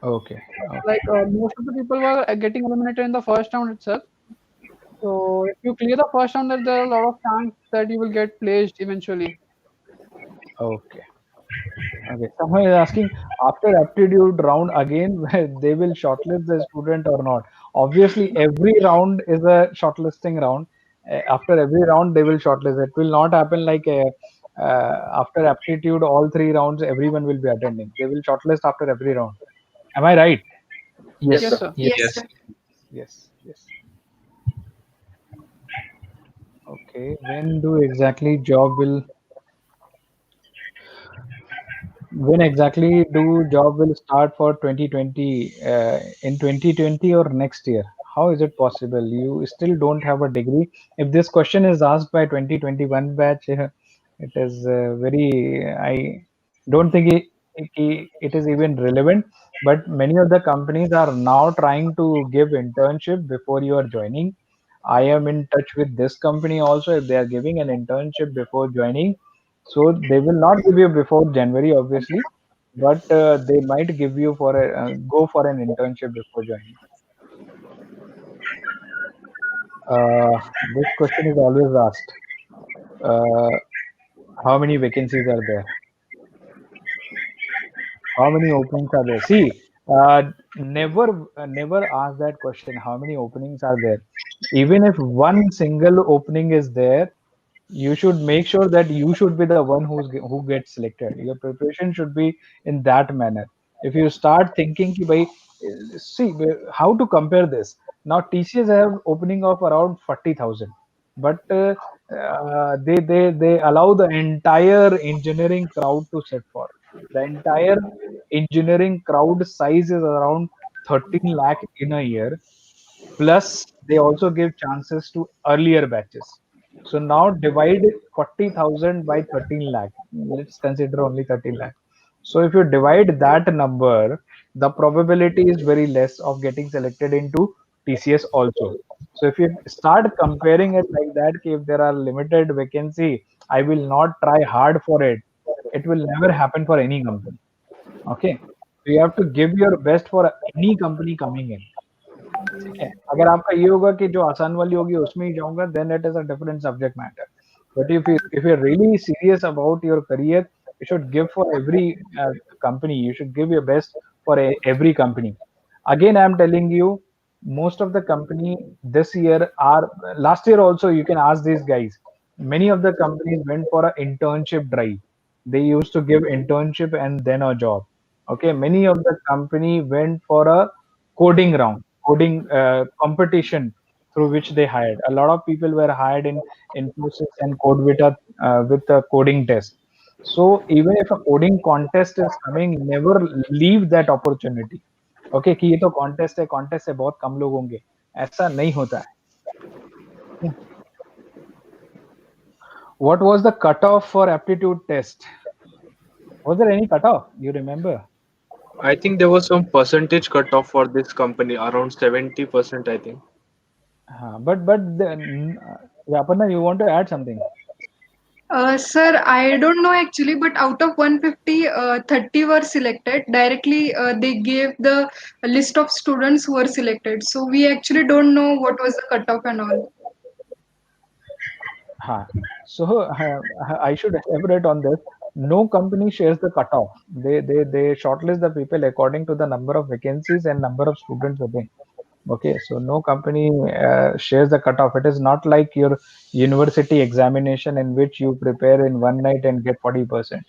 Okay, okay, Like most of the people were getting eliminated in the first round itself. So if you clear the first round, then there are a lot of chance that you will get placed eventually. okay. Okay, someone is asking after aptitude round again, they will shortlist the student or not. Obviously, every round is a shortlisting round. After every round, they will shortlist. It will not happen like after aptitude, all three rounds, everyone will be attending. They will shortlist after every round. Am I right? Yes, Yes, sir. sir. Yes. Yes, yes. sir. Yes, yes. Okay, when do exactly job will when exactly do job will start for 2020 in 2020 or next year? How is it possible you still don't have a degree? If this question is asked by 2021 batch, it is very, I don't think it is even relevant, but many of the companies are now trying to give internship before you are joining. I am in touch with this company also. If they are giving an internship before joining, so they will not give you before January, obviously, but they might give you for a go for an internship before joining. This question is always asked. Uh, how many vacancies are there? How many openings are there? See, never ask that question. How many openings are there? Even if one single opening is there, you should make sure that you should be the one who gets selected. Your preparation should be in that manner. If you start thinking ki bhai, see how to compare this. Now TCS have opening of around 40,000, but they allow the entire engineering crowd to sit for. The entire engineering crowd size is around 13 lakh in a year. Plus, they also give chances to earlier batches. So now divide 40,000 by 13 lakh. Let's consider only 13 lakh. So if you divide that number, the probability is very less of getting selected into TCS also. So if you start comparing it like that, ki if there are limited vacancy, I will not try hard for it. It will never happen for any company. Okay. So you have to give your best for any company coming in. ठीक है अगर आपका ये होगा कि जो आसान वाली होगी उसमें ही जाऊंगा then it is a different subject matter but if you're really serious about your career you should give for every company you should give your best for every company again I am telling you most of the company this year are last year also you can ask these guys many of the companies went for an internship drive they used to give internship and then a job okay many of the company went for a coding round coding competition through which they hired. A lot of people were hired in Infosys and CodeVita with a coding test. So even if a coding contest is coming, never leave that opportunity. Okay, कि ये तो contest है बहुत कम लोग होंगे ऐसा नहीं होता है. Yeah. What was the cutoff for aptitude test? Was there any cutoff? You remember? I think there was some percentage cut off for this company, around 70%, I think. But yeah, Aparna, you want to add something? Sir, I don't know actually, but out of 150, 30 were selected. Directly, they gave the list of students who were selected. So we actually don't know what was the cutoff and all. Huh. So I should elaborate on this. No company shares the cutoff. They shortlist the people according to the number of vacancies and number of students within. Okay, so no company shares the cutoff. It is not like your university examination in which you prepare in one night and get 40%.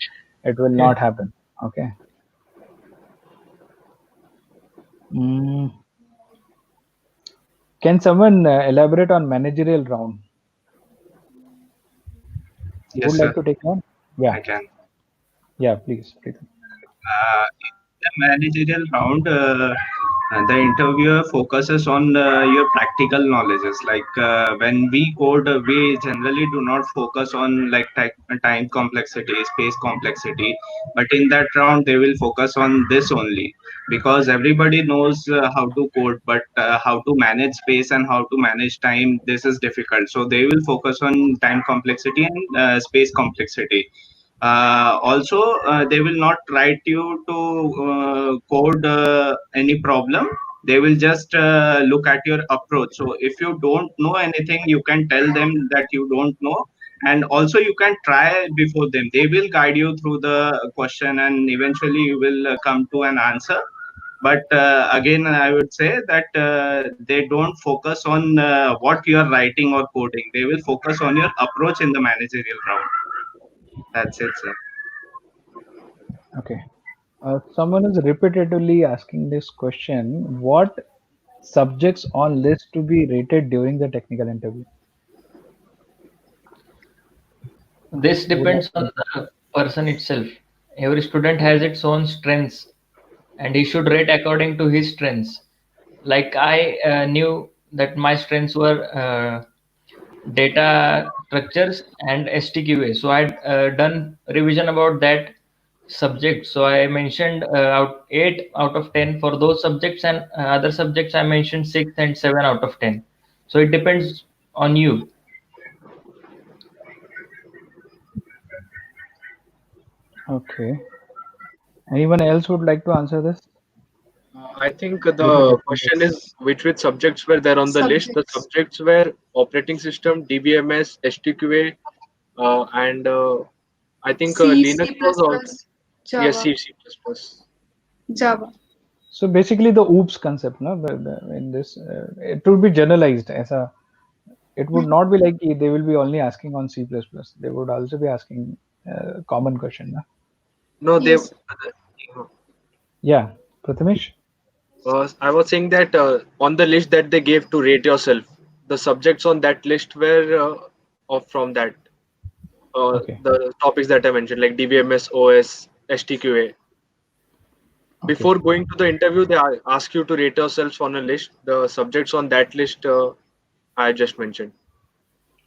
It will Okay. not happen. Okay. Mm. Can someone elaborate on managerial round? Who Yes, would sir. like to take on? Yeah, I can. yeah, please. In the managerial round, the interviewer focuses on your practical knowledges. Like when we code, we generally do not focus on like time complexity, space complexity. But in that round, they will focus on this only, because everybody knows how to code, but how to manage space and how to manage time, this is difficult. So they will focus on time complexity and space complexity. Also, they will not write you to code any problem. They will just look at your approach. So if you don't know anything, you can tell them that you don't know, and also you can try before them. They will guide you through the question, and eventually you will come to an answer. But again, I would say that they don't focus on what you are writing or coding. They will focus on your approach in the managerial round. That's it, sir. Okay. Someone is repetitively asking this question: what subjects on list to be rated during the technical interview? This Who would like depends to on answer? the person itself. Every student has its own strengths, and he should rate according to his strengths. Like I knew that my strengths were data structures and STQA. So I'd done revision about that subject. So I mentioned out 8 out of 10 for those subjects, and other subjects I mentioned 6 and 7 out of 10. So it depends on you. Okay. Anyone else would like to answer this? I think Look at the the question subjects. is which subjects were there on the list. The Subjects. subjects were operating system, DBMS, STQA, and I think C, Linux C++, was also, yes, Java, C++. Java. So basically, the OOPS concept, no, in this, it would be generalized as a. It would Hmm. not be like they will be only asking on C++. They would also be asking common question. No? No, they. Yes. Yeah, Prathamesh. I was saying that on the list that they gave to rate yourself, the subjects on that list were of from that Okay, the topics that I mentioned, like DBMS, OS, STQA. okay, Before going to the interview, they ask you to rate yourselves on a list. The subjects on that list I just mentioned.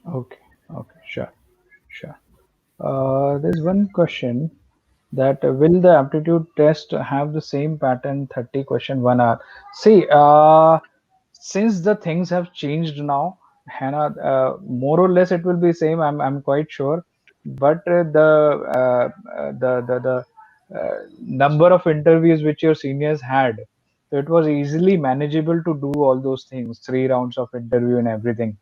okay, okay. Sure, sure. There's one question that will the aptitude test have the same pattern, 30 question 1 hour? See, since the things have changed now, Hannah, more or less it will be same. I'm quite sure, but the number of interviews which your seniors had, so it was easily manageable to do all those things, 3 rounds of interview and everything.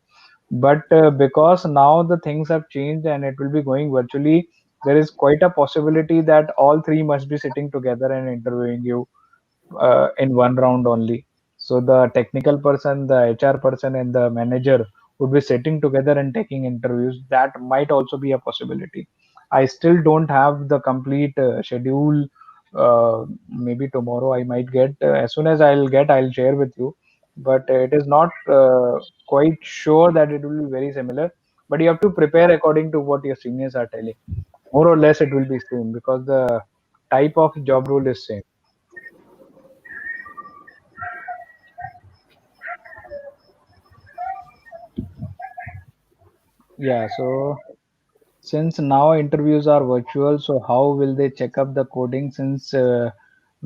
But because now the things have changed and it will be going virtually, there is quite a possibility that all three must be sitting together and interviewing you in 1 round only. So the technical person, the HR person, and the manager would be sitting together and taking interviews. That might also be a possibility. I still don't have the complete schedule. Maybe tomorrow I might get. As soon as I'll get, I'll share with you. But it is not quite sure that it will be very similar. But you have to prepare according to what your seniors are telling. More or less, it will be same because the type of job role is same. Yeah, so since now interviews are virtual, so how will they check up the coding since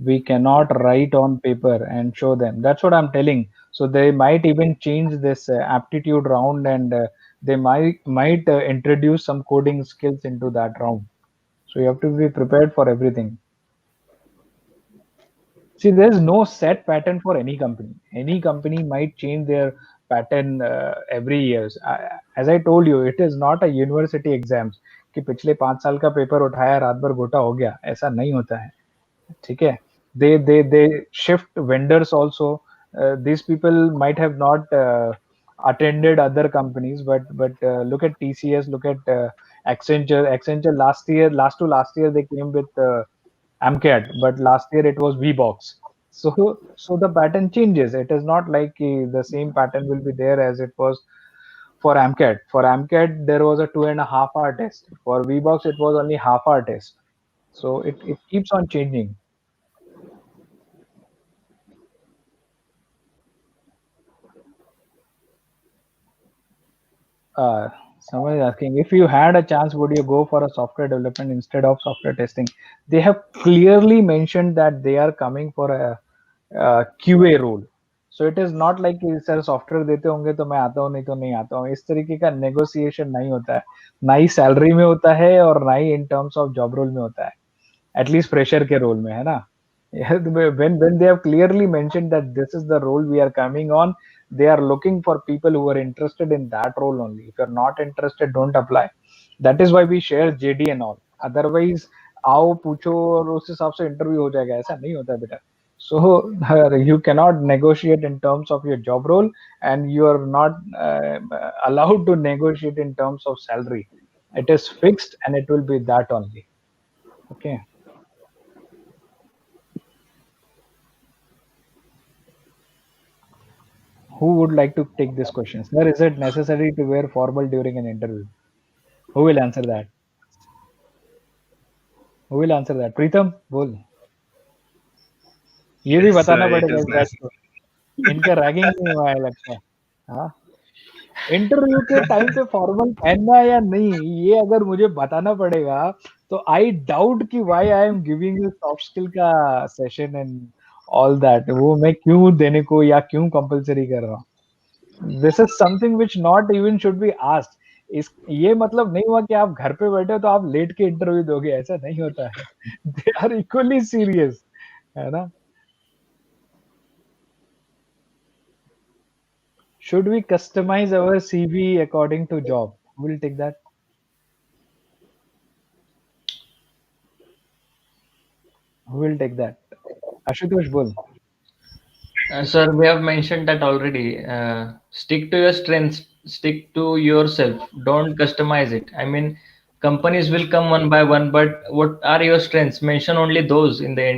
we cannot write on paper and show them? That's what I'm telling. So they might even change this aptitude round and they might introduce some coding skills into that round. So you have to be prepared for everything. See, there's no set pattern for any company. Any company might change their pattern every years. As I told you, it is not a university exams कि पिछले 5 साल का paper उठाया रात भर गोटा हो गया ऐसा नहीं होता है ठीक है they shift vendors also these people might have not attended other companies but look at TCS look at Accenture last to last year they came with AMCAT, but last year it was VBox. So the pattern changes. It is not like the same pattern will be there as it was for AMCAT. For AMCAT, there was a 2.5 hour test. For VBox, it was only half-hour test. So it keeps on changing. Someone is asking, if you had a chance, would you go for a software development instead of software testing? They have clearly mentioned that they are coming for a QA role. So it is not like कि sir software देते होंगे तो मैं आता हूँ नहीं तो नहीं आता हूँ. इस तरीके का नेगोशिएशन नहीं होता है. ना ही सैलरी में होता है और ना ही in terms of job role में होता है. एटलीस्ट फ्रेशर के रोल में, है ना? When they have clearly mentioned that this is the role we are coming on, they are looking for people who are interested in that role only. If you're not interested, don't apply. That is why we share JD and all. Otherwise, आओ पूछो और उस हिसाब से interview हो जाएगा, ऐसा नहीं होता बेटा. So you cannot negotiate in terms of your job role, and you are not allowed to negotiate in terms of salary. It is fixed and it will be that only. Okay. Who would like to take this question? Sir, is it necessary to wear formal during an interview? Who will answer that? Who will answer that? Pritam, बोल. ये भी Yes, बताना it पड़ेगा is इस batch को. इनका ragging नहीं हुआ है लगता है. हाँ. इंटरव्यू के टाइम पे फॉर्मल पहनना या नहीं, ये अगर मुझे बताना पड़ेगा तो आई डाउट कि why I am giving you soft skill का सेशन एंड ऑल दैट. वो मैं क्यों देने को या क्यों कंपलसरी कर रहा हूँ. This is something which not even should be asked. इस ये मतलब नहीं हुआ कि आप घर पे बैठे हो तो आप लेट के इंटरव्यू दोगे, ऐसा नहीं होता है. दे आर इक्वली सीरियस, है ना? Should we customize our CV according to job? Who will take that? Who will take that? Ashutosh, bol. Sir, we have mentioned that already. Stick to your strengths, stick to yourself. Don't customize it. I mean, companies will come one by one, but what are your strengths? Mention only those in the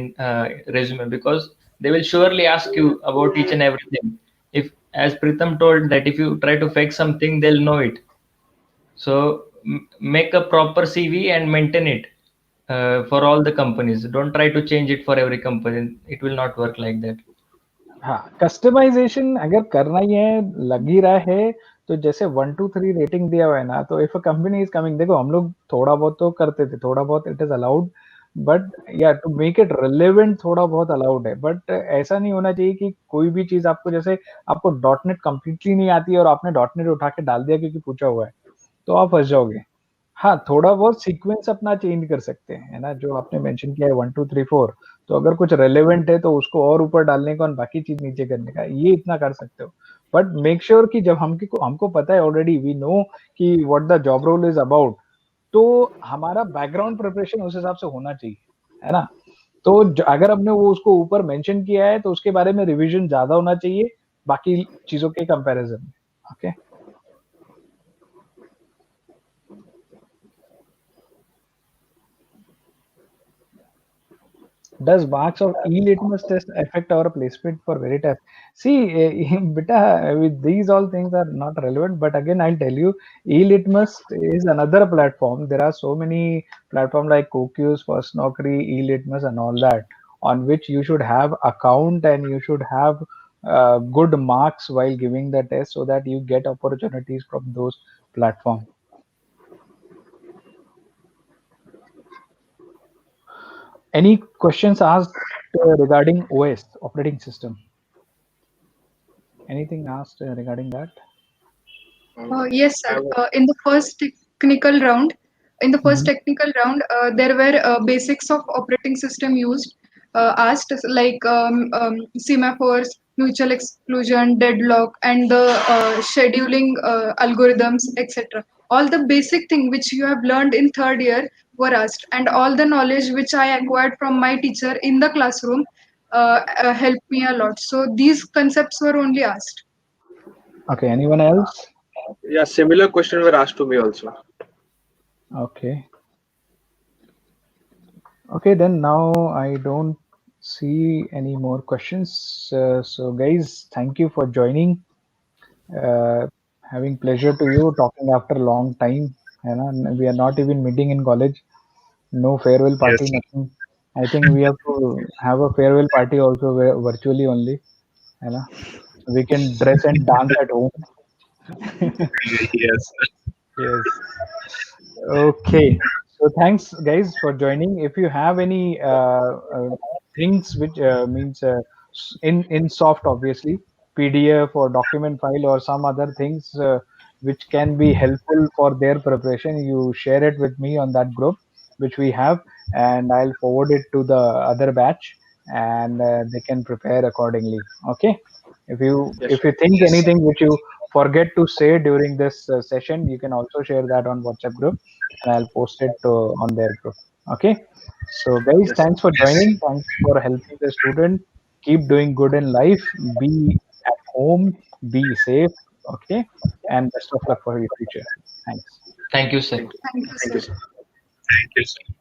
resume, because they will surely ask you about each and everything. If, as Pritam told, that if you try to fake something, they'll know it. So make a proper CV and maintain it for all the companies. Don't try to change it for every company. It will not work like that. हाँ, customization अगर करना ही है, लग ही रहा है, तो जैसे 1 2 3 rating दिया हुआ है ना, तो if a company is coming, देखो हम लोग थोड़ा बहुत तो करते थे, थोड़ा बहुत इट इज अलाउड, बट या टू मेक इट रिलेवेंट थोड़ा बहुत अलाउड है. बट ऐसा नहीं होना चाहिए कि कोई भी चीज आपको, जैसे आपको डॉट नेट कंप्लीटली नहीं आती है और आपने डॉट नेट उठा के डाल दिया क्योंकि पूछा हुआ है, तो आप फंस जाओगे. हाँ, थोड़ा बहुत सीक्वेंस अपना चेंज कर सकते हैं, है ना? जो आपने मेंशन किया है 1 2 3 4, तो अगर कुछ रेलेवेंट है तो उसको और ऊपर डालने का और बाकी चीज नीचे करने का, ये इतना कर सकते हो. बट मेक श्योर कि जब हमको पता है ऑलरेडी, वी नो कि what the job role is about, तो हमारा बैकग्राउंड प्रिपरेशन उस हिसाब से होना चाहिए, है ना? तो अगर हमने वो उसको ऊपर मेंशन किया है तो उसके बारे में रिवीजन ज्यादा होना चाहिए बाकी चीजों के कंपैरिजन में. Okay. Does marks of e-litmus test affect our placement for Veritas? See, beta, with these all things are not relevant. But again, I'll tell you, e-litmus is another platform. There are so many platforms like CoQs, First Naukri, e-litmus, and all that, on which you should have account and you should have good marks while giving the test, so that you get opportunities from those platforms. Any questions asked regarding OS, operating system? Anything asked regarding that? Yes, sir. In the first Mhm. technical round, there were basics of operating system used, asked like semaphores, mutual exclusion, deadlock, and the scheduling algorithms, etc. All the basic thing which you have learned in third year were asked, and all the knowledge which I acquired from my teacher in the classroom helped me a lot. So these concepts were only asked. Okay, anyone else? Yeah, similar question were asked to me also. Okay. Okay, then now I don't see any more questions. So guys, thank you for joining. Uh, Having pleasure to you talking after a long time. And we are not even meeting in college. No farewell Yes, party, nothing. I think we have to have a farewell party also virtually only. So we can dress and dance at home. yes. Yes. Okay. So thanks, guys, for joining. If you have any things which means in soft, obviously PDF or document file or some other things which can be helpful for their preparation, you share it with me on that group which we have, and I'll forward it to the other batch, and they can prepare accordingly. Okay. Yes, If sure. you think anything which you forget to say during this session, you can also share that on WhatsApp group, and I'll post it on their group. Okay. So, guys, Yes. thanks for joining. Thanks for helping the student. Keep doing good in life. Be at home. Be safe. Okay. And best of luck for your future. Thanks. Thank you, sir. Thank you. Thank you, Thank you, sir. sir. Thank you, sir.